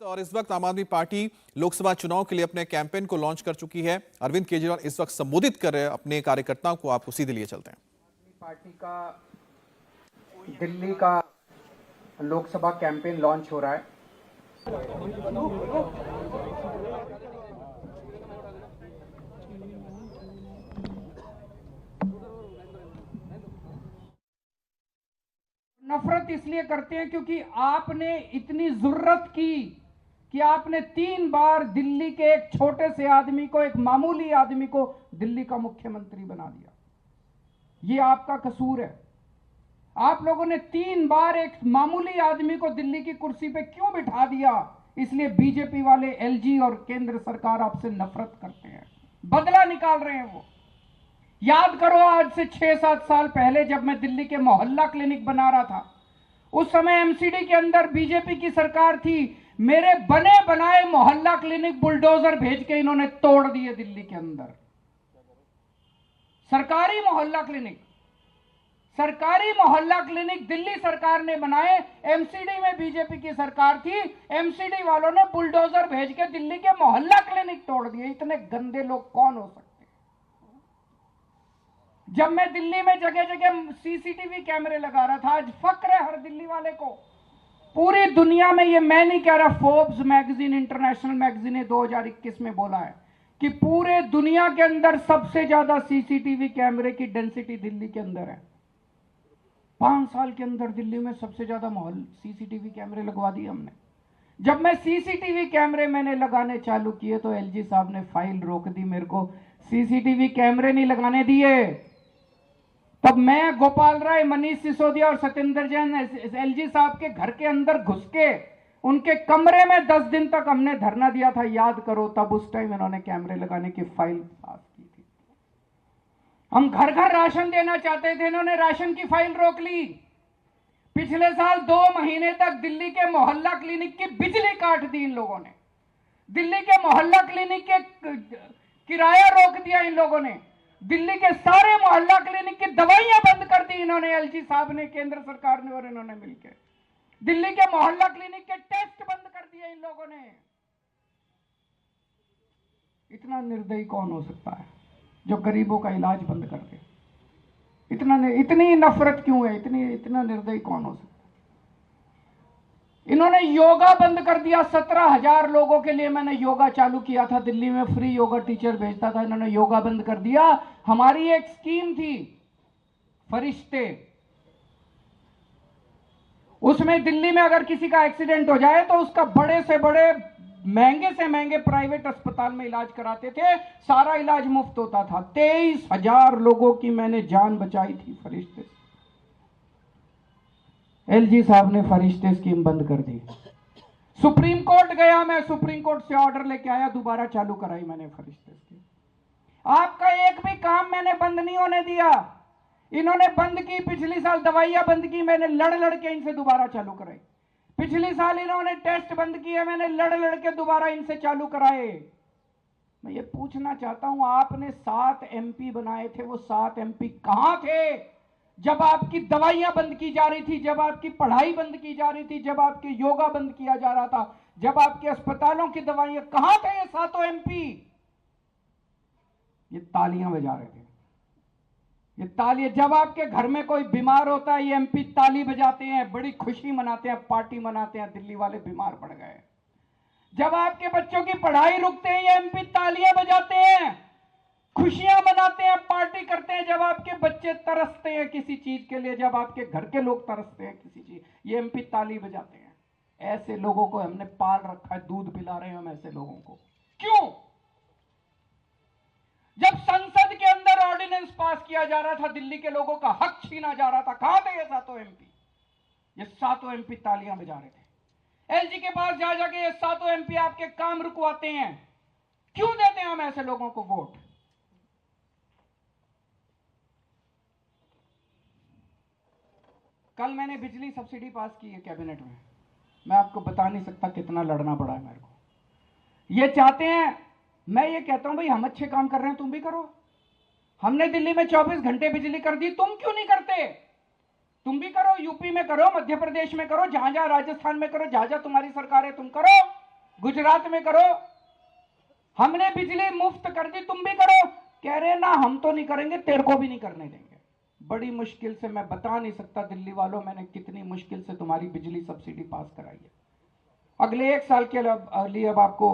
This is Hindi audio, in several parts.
और इस वक्त आम आदमी पार्टी लोकसभा चुनाव के लिए अपने कैंपेन को लॉन्च कर चुकी है। अरविंद केजरीवाल इस वक्त संबोधित कर रहे हैं अपने कार्यकर्ताओं को। आपको सीधे लिए चलते हैं। पार्टी का दिल्ली का लोकसभा कैंपेन लॉन्च हो रहा है। नफरत इसलिए करते हैं क्योंकि आपने इतनी जरूरत की कि आपने 3 बार दिल्ली के एक छोटे से आदमी को, एक मामूली आदमी को दिल्ली का मुख्यमंत्री बना दिया। ये आपका कसूर है। आप लोगों ने 3 बार एक मामूली आदमी को दिल्ली की कुर्सी पे क्यों बिठा दिया? इसलिए बीजेपी वाले, एलजी और केंद्र सरकार आपसे नफरत करते हैं, बदला निकाल रहे हैं वो। याद करो, आज से 6-7 साल पहले जब मैं दिल्ली के मोहल्ला क्लिनिक बना रहा था, उस समय एमसीडी के अंदर बीजेपी की सरकार थी। मेरे बने बनाए मोहल्ला क्लिनिक बुलडोजर भेज के इन्होंने तोड़ दिए दिल्ली के अंदर। सरकारी मोहल्ला क्लिनिक दिल्ली सरकार ने बनाए। एमसीडी में बीजेपी की सरकार थी, एमसीडी वालों ने बुलडोजर भेज के दिल्ली के मोहल्ला क्लिनिक तोड़ दिए। इतने गंदे लोग कौन हो सकते? जब मैं दिल्ली में जगह जगह सीसीटीवी कैमरे लगा रहा था, आज फक्र है हर दिल्ली वाले को। पूरी दुनिया में, ये मैं नहीं कह रहा, फोर्ब्स मैगजीन, इंटरनेशनल मैगजीन ने 2021 में बोला है कि पूरे दुनिया के अंदर सबसे ज्यादा सीसीटीवी कैमरे की डेंसिटी दिल्ली के अंदर है। 5 साल के अंदर दिल्ली में सबसे ज्यादा सीसीटीवी कैमरे लगवा दिए हमने। जब मैं सीसीटीवी कैमरे मैंने लगाने चालू किए तो एलजी साहब ने फाइल रोक दी, मेरे को सीसीटीवी कैमरे नहीं लगाने दिए। तब मैं, गोपाल राय, मनीष सिसोदिया और सत्येंद्र जैन एलजी साहब के घर के अंदर घुस के उनके कमरे में 10 दिन तक हमने धरना दिया था। याद करो, तब उस टाइम इन्होंने कैमरे लगाने की फाइल पास की थी। हम घर घर राशन देना चाहते थे, इन्होंने राशन की फाइल रोक ली। पिछले साल 2 महीने तक दिल्ली के मोहल्ला क्लिनिक की बिजली काट दी इन लोगों ने। दिल्ली के मोहल्ला क्लिनिक के किराया रोक दिया इन लोगों ने। दिल्ली के सारे मोहल्ला क्लिनिक की दवाइयां बंद कर दी इन्होंने, एलजी साहब ने, केंद्र सरकार ने और इन्होंने मिलकर। दिल्ली के मोहल्ला क्लिनिक के टेस्ट बंद कर दिए इन लोगों ने। इतना निर्दयी कौन हो सकता है जो गरीबों का इलाज बंद कर दे? इतनी नफरत क्यों है? इतना निर्दयी कौन हो सकता है? इन्होंने योगा बंद कर दिया। 17,000 लोगों के लिए मैंने योगा चालू किया था दिल्ली में, फ्री योगा टीचर भेजता था, इन्होंने योगा बंद कर दिया। हमारी एक स्कीम थी फरिश्ते, उसमें दिल्ली में अगर किसी का एक्सीडेंट हो जाए तो उसका बड़े से बड़े, महंगे से महंगे प्राइवेट अस्पताल में इलाज कराते थे, सारा इलाज मुफ्त होता था। 23,000 लोगों की मैंने जान बचाई थी फरिश्ते। एलजी साहब ने फरिश्ते स्कीम बंद कर दी। सुप्रीम कोर्ट गया मैं, सुप्रीम कोर्ट से ऑर्डर लेके आया, दोबारा चालू कराई मैंने फरिश्ते स्कीम। आपका एक भी काम मैंने बंद नहीं होने दिया। इन्होंने बंद की, पिछली साल दवाइयां बंद की, मैंने लड़ लड़ के इनसे दोबारा चालू कराई। पिछली साल इन्होंने टेस्ट बंद किए, मैंने लड़ लड़ के दोबारा इनसे चालू कराए। मैं ये पूछना चाहता हूं, आपने 7 एमपी बनाए थे, वो 7 एमपी कहां थे जब आपकी दवाइयां बंद की जा रही थी, जब आपकी पढ़ाई बंद की जा रही थी, जब आपके योगा बंद किया जा रहा था, जब आपके अस्पतालों की दवाइयां? कहां थे ये 7 एमपी? ये तालियां बजा रहे थे। ये ताली, जब आपके घर में कोई बीमार होता है ये एमपी ताली बजाते हैं, बड़ी खुशी मनाते हैं, पार्टी मनाते हैं, दिल्ली वाले बीमार पड़ गए। जब आपके बच्चों की पढ़ाई रुकते हैं ये एमपी तालियां बजाते हैं, खुशियां मनाते हैं, पार्टी करते हैं। जब आपके बच्चे तरसते हैं किसी चीज के लिए, जब आपके घर के लोग तरसते हैं किसी चीज, ये एमपी ताली बजाते हैं। ऐसे लोगों को हमने पाल रखा है, दूध पिला रहे हैं हम ऐसे लोगों को। क्यों? जब संसद के अंदर ऑर्डिनेंस पास किया जा रहा था, दिल्ली के लोगों का हक छीना जा रहा था, कहां थे ये 7 एमपी? ये 7 एमपी तालियां बजा रहे थे। एलजी के पास जा जाके ये 7 एमपी आपके काम रुकवाते हैं। क्यों देते हैं हम ऐसे लोगों को वोट? कल मैंने बिजली सब्सिडी पास की है कैबिनेट में, मैं आपको बता नहीं सकता कितना लड़ना पड़ा है मेरे को। ये चाहते हैं, मैं ये कहता हूं भाई हम अच्छे काम कर रहे हैं, तुम भी करो। हमने दिल्ली में 24 घंटे बिजली कर दी, तुम क्यों नहीं करते? तुम भी करो, यूपी में करो, मध्य प्रदेश में करो, जहां जहां, राजस्थान में करो, जहां जहां तुम्हारी सरकार है तुम करो। गुजरात में करो, हमने बिजली मुफ्त कर दी, तुम भी करो। कह रहे ना हम तो नहीं करेंगे, तेरे को भी नहीं करने देंगे। बड़ी मुश्किल से, मैं बता नहीं सकता दिल्ली वालों मैंने कितनी मुश्किल से तुम्हारी बिजली सब्सिडी पास कराई है। अगले 1 साल के लिए अब आपको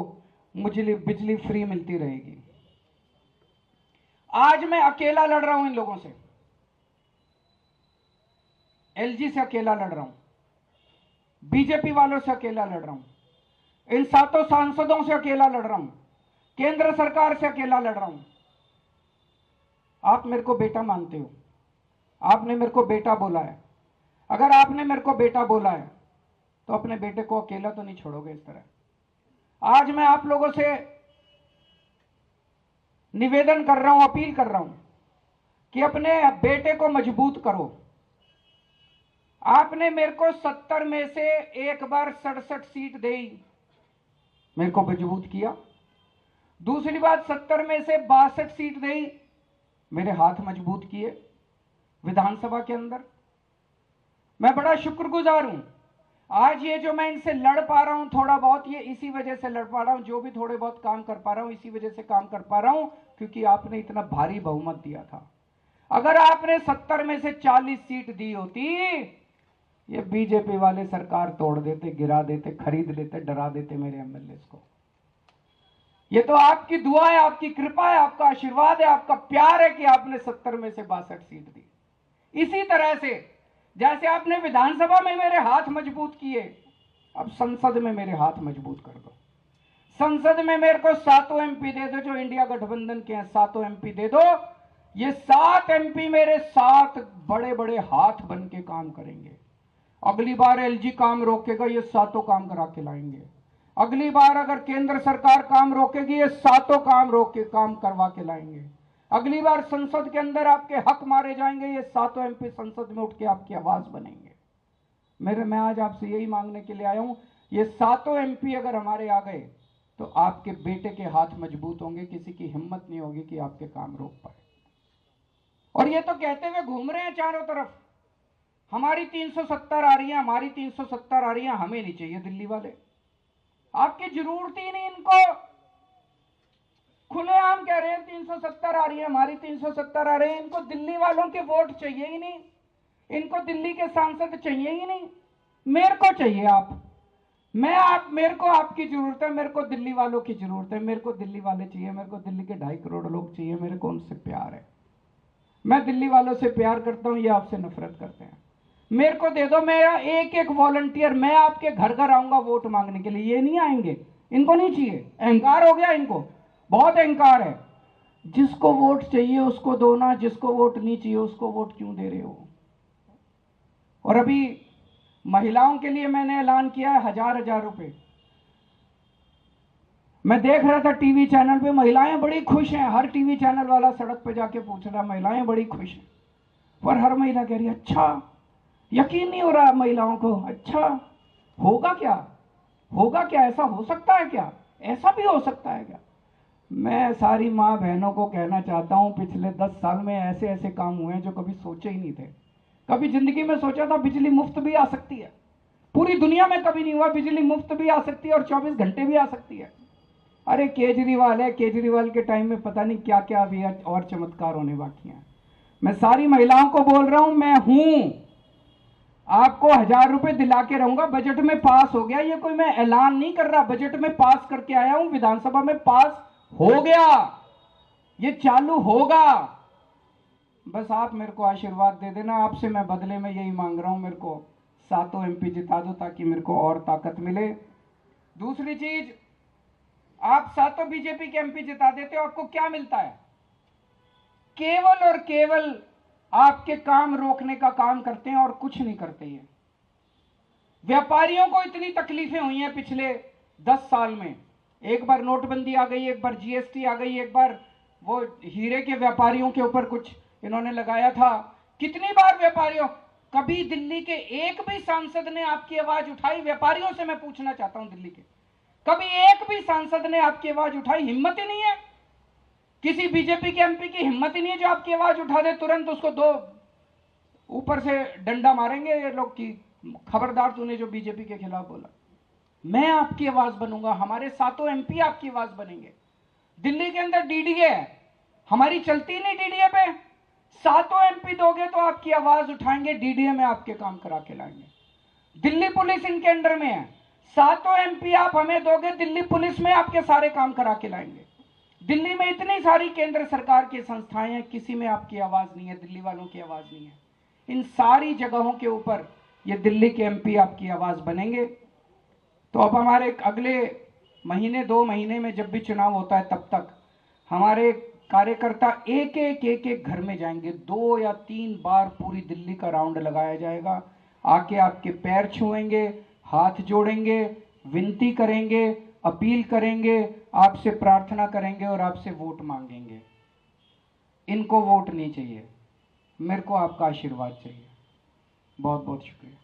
मुझे बिजली फ्री मिलती रहेगी। आज मैं अकेला लड़ रहा हूं इन लोगों से, एलजी से अकेला लड़ रहा हूं, बीजेपी वालों से अकेला लड़ रहा हूं, इन 7 सांसदों से अकेला लड़ रहा हूं, केंद्र सरकार से अकेला लड़ रहा हूं। आप मेरे को बेटा मानते हो, आपने मेरे को बेटा बोला है। अगर आपने मेरे को बेटा बोला है तो अपने बेटे को अकेला तो नहीं छोड़ोगे इस तरह। आज मैं आप लोगों से निवेदन कर रहा हूं, अपील कर रहा हूं कि अपने बेटे को मजबूत करो। आपने मेरे को 70 में से एक बार 67 सीट दी, मेरे को मजबूत किया। दूसरी बात, 70 में से 62 सीट दी, मेरे हाथ मजबूत किए विधानसभा के अंदर। मैं बड़ा शुक्रगुजार हूं। आज ये जो मैं इनसे लड़ पा रहा हूं थोड़ा बहुत, ये इसी वजह से लड़ पा रहा हूं, जो भी थोड़े बहुत काम कर पा रहा हूं इसी वजह से काम कर पा रहा हूं, क्योंकि आपने इतना भारी बहुमत दिया था। अगर आपने 70 में से 40 सीट दी होती, ये बीजेपी वाले सरकार तोड़ देते, गिरा देते, खरीद लेते, डरा देते मेरे एमएलए को। ये तो आपकी दुआ है, आपकी कृपा है, आपका आशीर्वाद है, आपका प्यार है कि आपने 70 में से 62 सीट दी। इसी तरह से जैसे आपने विधानसभा में मेरे हाथ मजबूत किए, अब संसद में मेरे हाथ मजबूत कर दो। संसद में मेरे को 7 एमपी दे दो, जो इंडिया गठबंधन के हैं 7 एमपी दे दो। ये 7 एमपी मेरे 7 बड़े बड़े हाथ बन के काम करेंगे। अगली बार एलजी काम रोकेगा, ये 7 काम करा के लाएंगे। अगली बार अगर केंद्र सरकार काम रोकेगी, ये 7 काम रोक के काम करवा के लाएंगे। अगली बार संसद के अंदर आपके हक मारे जाएंगे, ये 7 एमपी संसद में उठ के आपकी आवाज बनेंगे। मैं आज आपसे यही मांगने के लिए आया हूं, ये 7 एमपी अगर हमारे आ गए तो आपके बेटे के हाथ मजबूत होंगे, किसी की हिम्मत नहीं होगी कि आपके काम रोक पाए। और ये तो कहते हुए घूम रहे हैं चारों तरफ, हमारी 370 आ रही है, हमारी 370 आ रही है, हमें नहीं चाहिए दिल्ली वाले। आपकी जरूरत ही नहीं इनको, खुलेआम कह रहे हैं 370 आ रही है, हमारी 370 आ रही है। इनको दिल्ली वालों के वोट चाहिए ही नहीं, इनको दिल्ली के सांसद चाहिए ही नहीं, मेरे को चाहिए आप। मेरे को आपकी जरूरत है, मेरे को दिल्ली वालों की जरूरत है, मेरे को दिल्ली वाले चाहिए, मेरे को दिल्ली के 2.5 करोड़ लोग चाहिए, मेरे को उनसे प्यार है। मैं दिल्ली वालों से प्यार करता हूं, ये आपसे नफरत करते हैं। मेरे को दे दो, मेरा एक एक वॉलंटियर, मैं आपके घर घर आऊंगा वोट मांगने के लिए। ये नहीं आएंगे, इनको नहीं चाहिए, अहंकार हो गया इनको, बहुत अहंकार है। जिसको वोट चाहिए उसको दो ना, जिसको वोट नहीं चाहिए उसको वोट क्यों दे रहे हो। और अभी महिलाओं के लिए मैंने ऐलान किया है 1000 रुपए। मैं देख रहा था टीवी चैनल पे, महिलाएं बड़ी खुश हैं, हर टीवी चैनल वाला सड़क पे जाके पूछ रहा महिलाएं बड़ी खुश हैं, पर हर महिला कह रही अच्छा, यकीन नहीं हो रहा महिलाओं को, अच्छा होगा क्या, होगा क्या, ऐसा हो सकता है क्या, ऐसा भी हो सकता है क्या। मैं सारी माँ बहनों को कहना चाहता हूं, पिछले 10 साल में ऐसे ऐसे काम हुए हैं जो कभी सोचे ही नहीं थे। कभी जिंदगी में सोचा था बिजली मुफ्त भी आ सकती है, पूरी दुनिया में कभी नहीं हुआ, बिजली मुफ्त भी आ सकती है और 24 घंटे भी आ सकती है। अरे केजरीवाल है, केजरीवाल के टाइम में पता नहीं क्या क्या अभी और चमत्कार होने बाकी हैं। मैं सारी महिलाओं को बोल रहा हूं, मैं हूं, आपको 1000 रुपए दिला के रहूंगा। बजट में पास हो गया, ये कोई मैं ऐलान नहीं कर रहा, बजट में पास करके आया हूं, विधानसभा में पास हो गया, ये चालू होगा। बस आप मेरे को आशीर्वाद दे देना, आपसे मैं बदले में यही मांग रहा हूं, मेरे को 7 एमपी जिता दो ताकि मेरे को और ताकत मिले। दूसरी चीज, आप 7 बीजेपी के एमपी जिता देते हो, आपको क्या मिलता है, केवल और केवल आपके काम रोकने का काम करते हैं और कुछ नहीं करते हैं। व्यापारियों को इतनी तकलीफें हुई हैं पिछले 10 साल में, एक बार नोटबंदी आ गई, एक बार जीएसटी आ गई, एक बार वो हीरे के व्यापारियों के ऊपर कुछ इन्होंने लगाया था। कितनी बार व्यापारियों, कभी दिल्ली के एक भी सांसद ने आपकी आवाज उठाई? व्यापारियों से मैं पूछना चाहता हूं, दिल्ली के कभी एक भी सांसद ने आपकी आवाज उठाई? हिम्मत ही नहीं है, किसी बीजेपी के एमपी की हिम्मत ही नहीं है जो आपकी आवाज उठा दे, तुरंत उसको 2 ऊपर से डंडा मारेंगे ये लोग की, खबरदार तूने जो बीजेपी के खिलाफ बोला। मैं आपकी आवाज बनूंगा, हमारे सातों एमपी आपकी आवाज बनेंगे। दिल्ली के अंदर डीडीए है, हमारी चलती नहीं डीडीए पे। सातों एमपी दोगे तो आपकी आवाज उठाएंगे, डीडीए में आपके काम करा के लाएंगे। दिल्ली पुलिस इनके अंडर में है, सातों एमपी आप हमें दोगे, दिल्ली पुलिस में आपके सारे काम करा के लाएंगे। दिल्ली में इतनी सारी केंद्र सरकार की संस्थाएं हैं, किसी में आपकी आवाज नहीं है, दिल्ली वालों की आवाज नहीं है। इन सारी जगहों के ऊपर ये दिल्ली के एमपी आपकी आवाज बनेंगे। तो अब हमारे अगले महीने 2 महीने में जब भी चुनाव होता है, तब तक हमारे कार्यकर्ता एक एक घर में जाएंगे। 2 या 3 बार पूरी दिल्ली का राउंड लगाया जाएगा। आके आपके पैर छुएंगे, हाथ जोड़ेंगे, विनती करेंगे, अपील करेंगे, आपसे प्रार्थना करेंगे और आपसे वोट मांगेंगे। इनको वोट नहीं चाहिए, मेरे को आपका आशीर्वाद चाहिए। बहुत बहुत शुक्रिया।